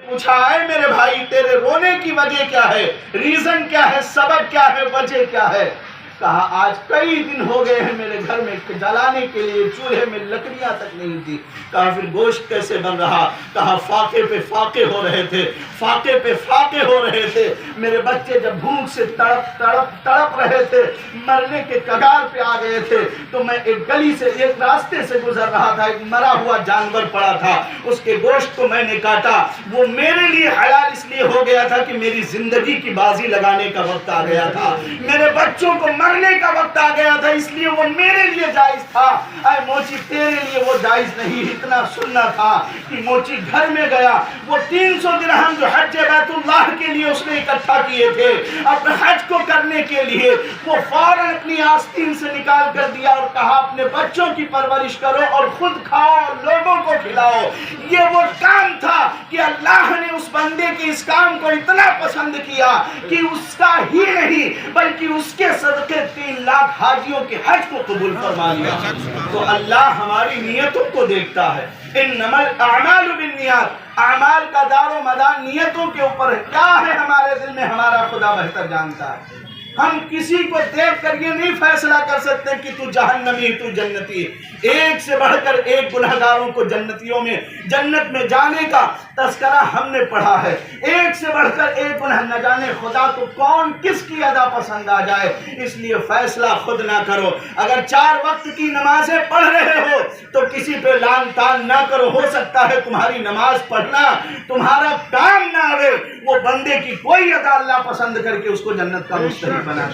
پوچھا اے میرے بھائی تیرے رونے کی وجہ کیا ہے، ریزن کیا ہے، سبب کیا ہے، وجہ کیا ہے؟ کہا آج کئی دن ہو گئے ہیں میرے گھر میں جلانے کے لیے چولہے میں لکڑیاں تک نہیں تھی۔ کہا پھر گوشت کیسے بن رہا؟ کہا فاقے پہ فاقے ہو رہے تھے، فاقے پہ فاقے ہو رہے تھے۔ میرے بچے جب بھوک سے تڑپ رہے تھے، مرنے کے کگار پہ آ گئے تھے، تو میں ایک گلی سے ایک راستے سے گزر رہا تھا، ایک مرا ہوا جانور پڑا تھا، اس کے گوشت کو میں نے کاٹا۔ وہ میرے لیے حلال اس لیے ہو گیا تھا کہ میری زندگی کی بازی لگانے کا وقت آ گیا تھا، میرے بچوں کو مرنے کا وقت آ گیا تھا، اس لیے وہ میرے لیے جائز تھا۔ اے موچی تیرے لیے وہ جائز نہیں۔ اتنا سننا تھا کہ موچی گھر میں گیا، وہ 300 درہم جو حج بیت اللہ کے لیے اس نے اکٹھا کیے تھے اپنے حج کو کرنے کے لیے، وہ فوراً اپنی آستین سے نکال کر دیا اور کہا اپنے بچوں کی پرورش کرو اور خود کھاؤ اور لوگوں کو کھلاؤ۔ یہ وہ کام تھا کہ اللہ نے اس بندے کے اس کام کو اتنا پسند کیا کہ اس کا ہی نہیں بلکہ اس کے صدقے 3 لاکھ حاجیوں کے حج کو قبول فرما لیا۔ تو اللہ ہماری نیتوں کو دیکھتا ہے۔ انما الاعمال بالنیات، اعمال کا دار و مدار نیتوں کے اوپر ہے۔ کیا ہے ہمارے دل میں ہمارا خدا بہتر جانتا ہے۔ ہم کسی کو دیکھ کر یہ نہیں فیصلہ کر سکتے کہ تو جہنمی تو جنتی۔ ایک سے بڑھ کر ایک گنہگاروں کو جنتیوں میں جنت میں جانے کا تذکرہ ہم نے پڑھا ہے۔ ایک سے بڑھ کر ایک گناہ، نہ جانے خدا تو کون کس کی ادا پسند آ جائے۔ اس لیے فیصلہ خود نہ کرو۔ اگر 4 وقت کی نمازیں پڑھ رہے ہو تو کسی پہ لان تان نہ کرو۔ ہو سکتا ہے تمہاری نماز پڑھنا تمہارا کام نہ آئے، وہ بندے کی کوئی ادا اللہ پسند کر کے اس کو جنت کا مستحق بنا۔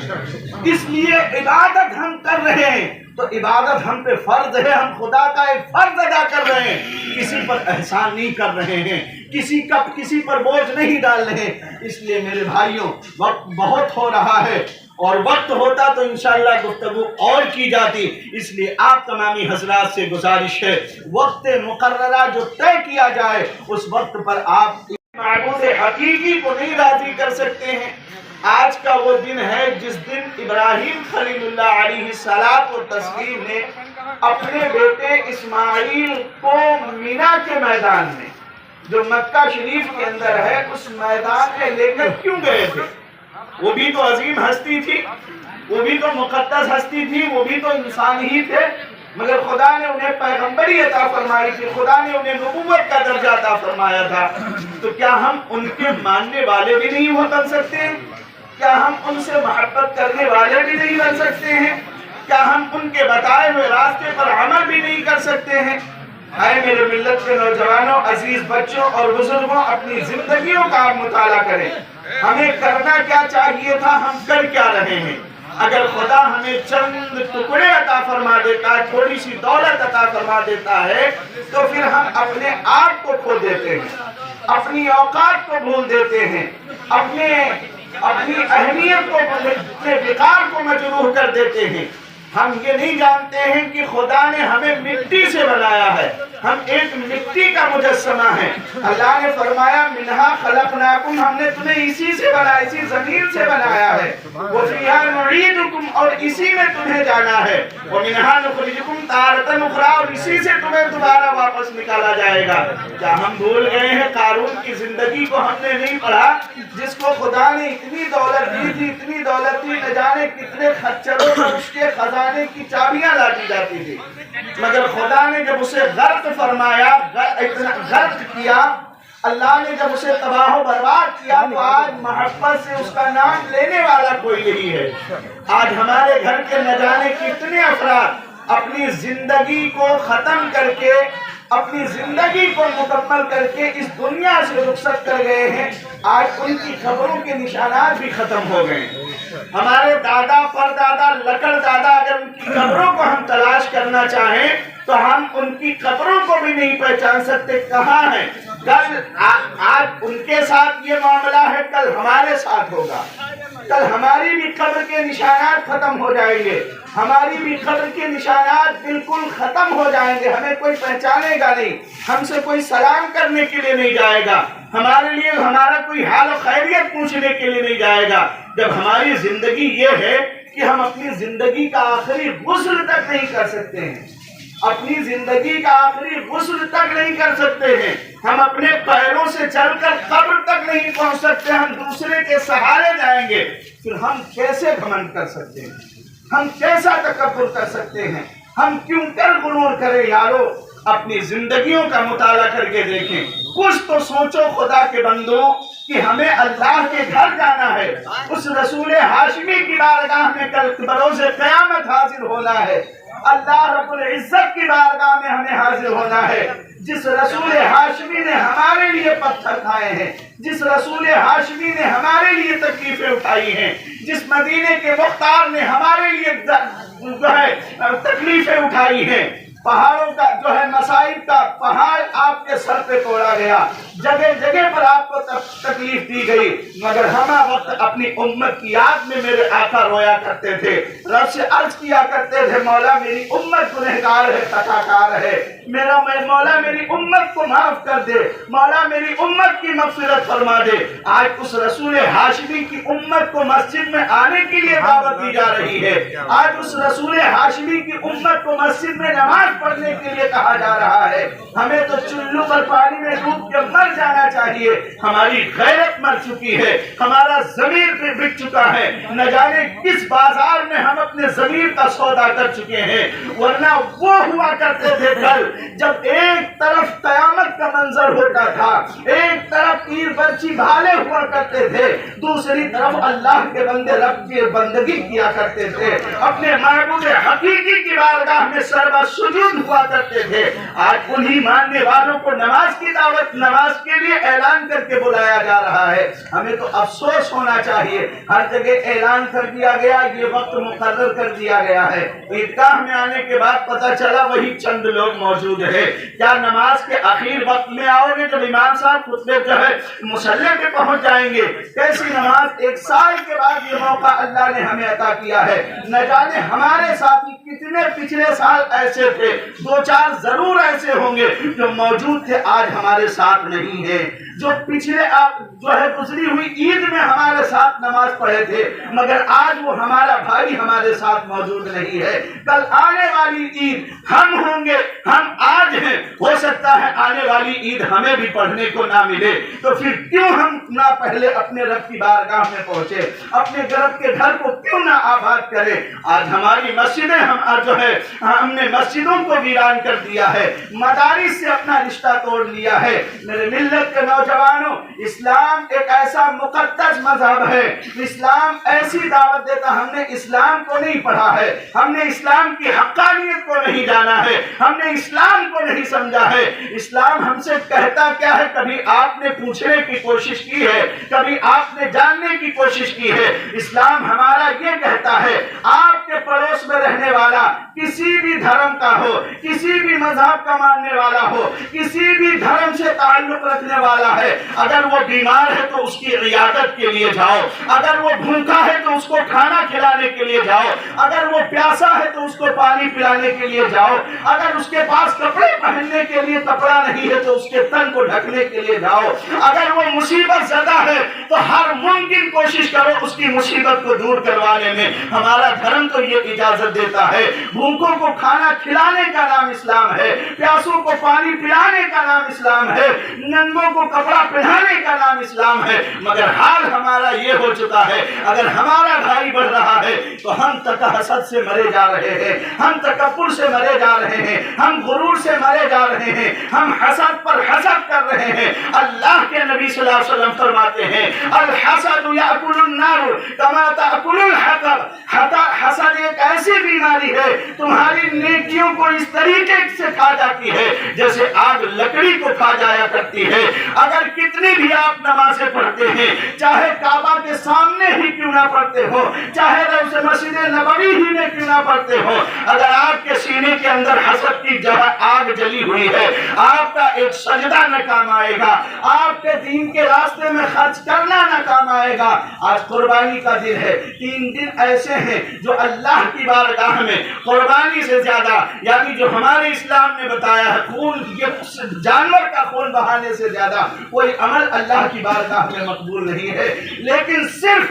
اس لیے عبادت ہم کر رہے ہیں تو عبادت ہم پہ فرض ہے، ہم خدا کا ایک فرض ادا کر رہے ہیں، کسی پر احسان نہیں کر رہے ہیں، کسی پر بوجھ نہیں ڈال رہے ہیں۔ اس لیے میرے بھائیوں وقت بہت ہو رہا ہے، اور وقت ہوتا تو انشاءاللہ گفتگو اور کی جاتی۔ اس لیے آپ تمامی حضرات سے گزارش ہے وقت مقررہ جو طے کیا جائے اس وقت پر آپ معبود حقیقی کو نہیں راضی کر سکتے ہیں۔ آج کا وہ دن ہے جس دن ابراہیم خلیل اللہ علیہ الصلوۃ والتسلیم نے اپنے بیٹے اسماعیل کو مینا کے میدان میں جو مکہ شریف کے اندر ہے اس میدان میں لے کر کیوں گئے تھے؟ وہ بھی تو عظیم ہستی تھی، وہ بھی تو مقدس ہستی تھی، وہ بھی تو انسان ہی تھے، مگر خدا نے انہیں پیغمبری عطا فرمائی تھی، خدا نے انہیں نبوت کا درجہ عطا فرمایا تھا۔ تو کیا ہم ان کے ماننے والے بھی نہیں بن سکتے؟ کیا ہم ان سے محبت کرنے والے بھی نہیں بن سکتے ہیں؟ کیا ہم ان کے بتائے ہوئے راستے پر عمل بھی نہیں کر سکتے ہیں؟ اے میرے ملت کے نوجوانوں، عزیز بچوں اور بزرگوں، اپنی زندگیوں کا آپ مطالعہ کریں۔ ہمیں کرنا کیا چاہیے تھا، ہم کر کیا رہے ہیں؟ اگر خدا ہمیں چند ٹکڑے عطا فرما دیتا ہے، تھوڑی سی دولت عطا فرما دیتا ہے، تو پھر ہم اپنے آپ کو کھو دیتے ہیں، اپنی اوقات کو بھول دیتے ہیں، اپنی اہمیت کو، اپنے وقار کو مجروح کر دیتے ہیں۔ ہم یہ نہیں جانتے ہیں کہ خدا نے ہمیں مٹی سے بنایا ہے، ہم ایک مٹی کا مجسمہ ہیں۔ اللہ نے فرمایا منہا خلقناکم، ہم نے تمہیں اسی سے بنایا، اسی زمین سے بنایا ہے، وفیہا نعیدکم، اور اسی میں تمہیں جانا ہے، ومنہا نخرجکم تارۃ اخری، اور اسی سے تمہیں دوبارہ واپس نکالا جائے گا۔ کیا ہم بھول گئے ہیں قارون کی زندگی کو ہم نے نہیں پڑھا، جس کو خدا نے اتنی دولت دی تھی، اتنی دولت دی، نہ جانے کتنے خچروں میں اس کے خزانے کی چابیاں لاتی جاتی تھی، مگر خدا نے جب اسے غرق فرمایا، غرق کیا، اللہ نے جب اسے تباہ و برباد کیا، تو آج محبت سے اس کا نام لینے والا کوئی نہیں ہے۔ آج ہمارے گھر کے نہ جانے کتنے افراد اپنی زندگی کو ختم کر کے، اپنی زندگی کو مکمل کر کے اس دنیا سے رخصت کر گئے ہیں، آج ان کی قبروں کے نشانات بھی ختم ہو گئے ہیں۔ ہمارے دادا پردادا لکڑ دادا، اگر ان کی قبروں کو ہم تلاش کرنا چاہیں تو ہم ان کی قبروں کو بھی نہیں پہچان سکتے کہاں ہیں۔ کل آج ان کے ساتھ یہ معاملہ ہے، کل ہمارے ساتھ ہوگا، کل ہماری بھی قبر کے نشانات ختم ہو جائیں گے، ہماری بھی قبر کے نشانات بالکل ختم ہو جائیں گے، ہمیں کوئی پہچانے گا نہیں، ہم سے کوئی سلام کرنے کے لیے نہیں جائے گا، ہمارے لیے ہمارا کوئی حال و خیریت پوچھنے کے لیے نہیں جائے گا۔ جب ہماری زندگی یہ ہے کہ ہم اپنی زندگی کا آخری غسل تک نہیں کر سکتے ہیں، اپنی زندگی کا آخری غسل تک نہیں کر سکتے ہیں، ہم اپنے پیروں سے چل کر قبر تک نہیں پہنچ سکتے، ہم دوسرے کے سہارے جائیں گے، پھر ہم کیسے گھمنڈ کر سکتے ہیں؟ ہم کیسا تکبر کر سکتے ہیں؟ ہم کیوں کر غرور کریں؟ یارو اپنی زندگیوں کا مطالعہ کر کے دیکھیں، کچھ تو سوچو خدا کے بندوں کہ ہمیں اللہ کے گھر جانا ہے، اس رسول ہاشمی کی بارگاہ میں کل بروز قیامت حاضر ہونا ہے، اللہ رب العزت کی بارگاہ میں ہمیں حاضر ہونا ہے۔ جس رسول ہاشمی نے ہمارے لیے پتھر کھائے ہیں، جس رسول ہاشمی نے ہمارے لیے تکلیفیں اٹھائی ہیں، جس مدینے کے مختار نے ہمارے لیے جو ہے تکلیفیں اٹھائی ہیں، پہاڑوں کا جو ہے مصائب کا پہاڑ آپ کے سر پہ توڑا گیا، جگہ جگہ پر آپ کو تکلیف دی گئی، مگر ہمہ وقت اپنی امت کی یاد میں میرے آقا رویا کرتے تھے، رب سے عرض کیا کرتے تھے مولا میری امت گنہگار ہے، خطا کار ہے، میرا مولا میری امت کو معاف کر دے، مولا میری امت کی مغفرت فرما دے۔ آج اس رسول ہاشمی کی امت کو مسجد میں آنے کے لیے دعوت دی جا رہی ہے، آج اس رسول ہاشمی کی امت کو مسجد میں نماز پڑھنے کے لیے کہا جا رہا ہے۔ ہمیں تو چلو پر پانی میں ڈوب کے مر جانا چاہیے، ہماری غیرت مر چکی ہے، ہمارا ضمیر پہ بک چکا ہے، نہ جانے کس بازار میں ہم اپنے ضمیر کا سودا کر چکے ہیں، ورنہ وہ ہوا کرتے تھے کل جب ایک طرف قیامت کا منظر ہوتا تھا، ایک طرف تیر برچی بھالے ہوا کرتے تھے، دوسری طرف اللہ کے بندے رب کی بندگی کیا کرتے تھے، اپنے معبود حقیقی کی بارگاہ میں سربا سجود ہوا کرتے تھے۔ آج انہی ماننے والوں کو نماز کی دعوت، نماز کے لیے اعلان کر کے بلایا جا رہا ہے۔ ہمیں تو افسوس ہونا چاہیے، ہر جگہ اعلان کر دیا گیا، یہ وقت مقرر کر دیا گیا ہے، عیدگاہ میں آنے کے بعد پتہ چلا وہی چند لوگ موجود ہیں۔ کیا نماز کے آخر وقت میں آؤ گے جب امام صاحب خطبے جو ہے مصلی پہ پہنچ جائیں گے؟ کیسی نماز؟ ایک سال کے بعد یہ موقع اللہ نے ہمیں عطا کیا ہے، نہ جانے ہمارے ساتھی کتنے پچھلے سال ایسے تھے، دو چار ضرور ایسے ہوں گے جو موجود تھے آج ہمارے ساتھ نہیں ہیں، جو پچھلے جو ہے گزری ہوئی عید میں ہمارے ساتھ نماز پڑھے تھے، مگر آج وہ ہمارا بھائی ہمارے ساتھ موجود نہیں ہے۔ کل آنے والی عید ہم ہوں گے، ہم آج ہیں، ہو سکتا ہے آنے والی عید ہمیں بھی پڑھنے کو نہ ملے، تو پھر کیوں ہم نہ پہلے اپنے رب کی بارگاہ میں پہنچے، اپنے رب کے گھر کو کیوں نہ آباد کرے؟ آج ہماری مسجدیں ہم نے مسجدوں کو ویران کر دیا ہے، مدارس سے اپنا رشتہ توڑ لیا ہے۔ میرے ملت کے نوجوانوں، اسلام ایک ایسا مقدس مذہب ہے، اسلام ایسی دعوت دیتا، ہم نے اسلام کو نہیں پڑھا ہے، ہم نے اسلام کی حقانیت کو نہیں جانا ہے، ہم نے اسلام کو نہیں سمجھا ہے۔ اسلام ہم سے کہتا کیا ہے؟ کبھی آپ نے پوچھنے کی کوشش کی ہے؟ کبھی آپ نے جاننے کی کوشش کی ہے؟ اسلام ہمارا یہ کہتا ہے آپ کے پڑوس میں رہنے والا کسی بھی دھرم کا ہو، کسی بھی مذہب کا ماننے والا ہو، کسی بھی دھرم سے تعلق رکھنے والا ہے، اگر وہ بیمار ہے تو اس کی عیادت کے لیے جاؤ، اگر وہ بھوکا ہے تو اس کو کھانا کھلانے کے لیے جاؤ، اگر وہ پیاسا ہے تو اس کو پانی پلانے کے لیے جاؤ، اگر اس کے پاس کپڑے پہننے کے لیے کپڑا نہیں ہے تو اس کے تن کو ڈھکنے کے لیے جاؤ، اگر وہ مصیبت زدہ ہے تو ہر ممکن کوشش کرو اس کی مصیبت کو دور کروانے میں۔ ہمارا دھرم تو یہ اجازت دیتا ہے، بھوکوں کو کھانا کھلانے کا نام اسلام ہے، پیاسوں کو پانی پلانے کا نام اسلام ہے، ننگوں کو کپڑا پہنانے کا نام اسلام ہے، مگر حال ہمارا یہ ہو چکا ہے اگر ہمارا بھائی بڑھ رہا ہے تو ہم تکحسد سے مرے جا رہے ہیں، ہم تکبر سے مرے جا رہے ہیں، ہم غرور سے مرے جا رہے ہیں، ہم حسد پر حسد کر رہے ہیں۔ اللہ کے نبی صلی اللہ علیہ وسلم فرماتے ہیں الحسد یاکل النار کما تاکل الحطب، حسد ایک ایسی بیماری ہے تمہاری نیکیوں کو اس طریقے سے کھا جاتی ہے جیسے آگ لکڑی کو کھا جایا کرتی ہے۔ اگر کتنی بھی آپ نمازیں پڑھتے ہیں، چاہے کعبہ کے سامنے ہی کیوں نہ پڑھتے ہو، چاہے روضہ مسجد نبوی ہی میں کیوں نہ پڑھتے ہو، اگر آپ کے سینے کے اندر حسد کی جگہ آگ جلی ہوئی ہے، آپ کا ایک سجدہ نہ کام آئے گا، آپ کے دین کے راستے میں خرچ کرنا نہ کام آئے گا۔ آج قربانی کا دن ہے، 3 دن ایسے ہیں جو اللہ کی بارگاہ میں قربانی سے زیادہ، یعنی جو ہمارے اسلام نے بتایا ہے خون، یہ جانور کا خون بہانے سے زیادہ کوئی عمل اللہ کی بارگاہ میں مقبول نہیں ہے، لیکن صرف